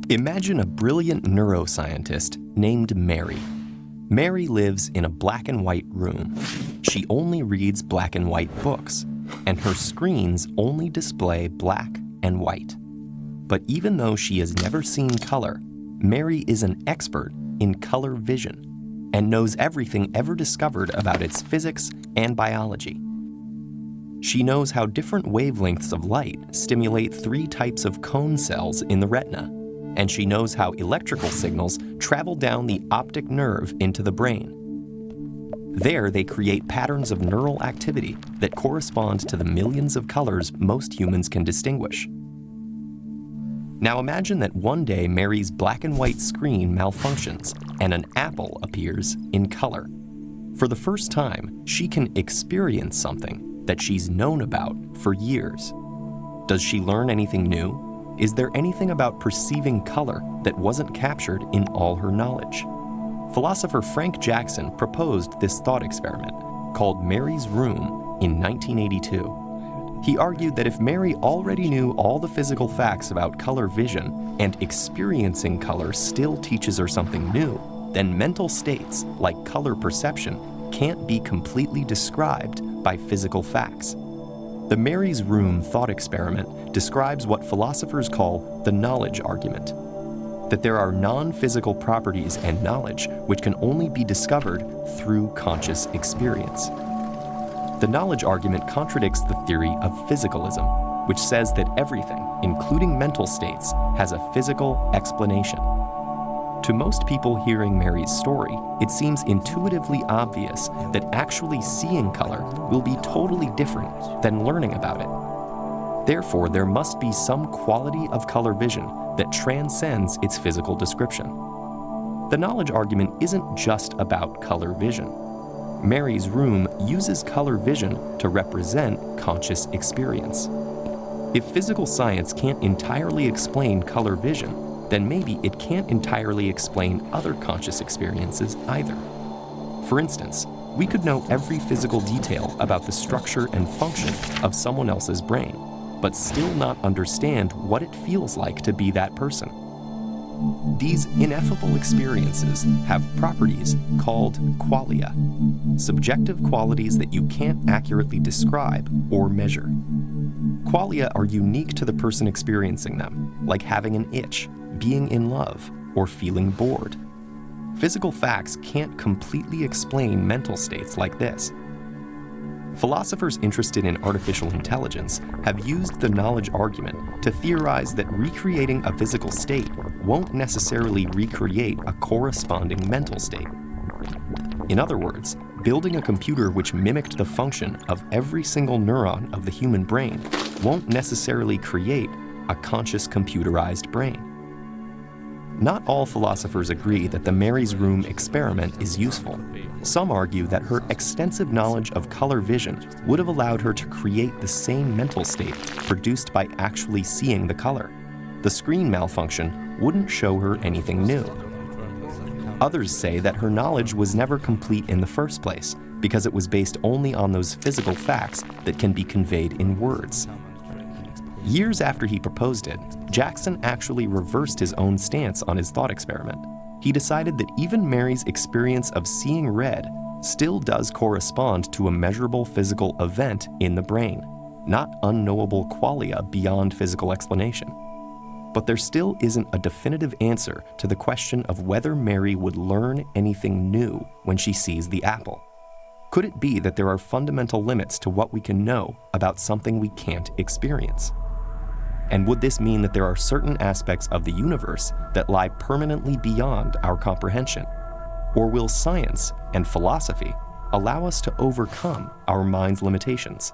Imagine a brilliant neuroscientist named Mary. Mary lives in a black and white room. She only reads black and white books, and her screens only display black and white. But even though she has never seen color, Mary is an expert in color vision and knows everything ever discovered about its physics and biology. She knows how different wavelengths of light stimulate 3 types of cone cells in the retina, and she knows how electrical signals travel down the optic nerve into the brain. There, they create patterns of neural activity that correspond to the millions of colors most humans can distinguish. Now imagine that one day Mary's black and white screen malfunctions and an apple appears in color. For the first time, she can experience something that she's known about for years. Does she learn anything new? Is there anything about perceiving color that wasn't captured in all her knowledge? Philosopher Frank Jackson proposed this thought experiment, called Mary's Room, in 1982. He argued that if Mary already knew all the physical facts about color vision and experiencing color still teaches her something new, then mental states, like color perception, can't be completely described by physical facts. The Mary's Room thought experiment describes what philosophers call the knowledge argument, that there are non-physical properties and knowledge which can only be discovered through conscious experience. The knowledge argument contradicts the theory of physicalism, which says that everything, including mental states, has a physical explanation. To most people hearing Mary's story, it seems intuitively obvious that actually seeing color will be totally different than learning about it. Therefore, there must be some quality of color vision that transcends its physical description. The knowledge argument isn't just about color vision. Mary's Room uses color vision to represent conscious experience. If physical science can't entirely explain color vision, then maybe it can't entirely explain other conscious experiences either. For instance, we could know every physical detail about the structure and function of someone else's brain, but still not understand what it feels like to be that person. These ineffable experiences have properties called qualia, subjective qualities that you can't accurately describe or measure. Qualia are unique to the person experiencing them, like having an itch, being in love, or feeling bored. Physical facts can't completely explain mental states like this. Philosophers interested in artificial intelligence have used the knowledge argument to theorize that recreating a physical state won't necessarily recreate a corresponding mental state. In other words, building a computer which mimicked the function of every single neuron of the human brain won't necessarily create a conscious computerized brain. Not all philosophers agree that the Mary's Room experiment is useful. Some argue that her extensive knowledge of color vision would have allowed her to create the same mental state produced by actually seeing the color. The screen malfunction wouldn't show her anything new. Others say that her knowledge was never complete in the first place because it was based only on those physical facts that can be conveyed in words. Years after he proposed it, Jackson actually reversed his own stance on his thought experiment. He decided that even Mary's experience of seeing red still does correspond to a measurable physical event in the brain, not unknowable qualia beyond physical explanation. But there still isn't a definitive answer to the question of whether Mary would learn anything new when she sees the apple. Could it be that there are fundamental limits to what we can know about something we can't experience? And would this mean that there are certain aspects of the universe that lie permanently beyond our comprehension? Or will science and philosophy allow us to overcome our mind's limitations?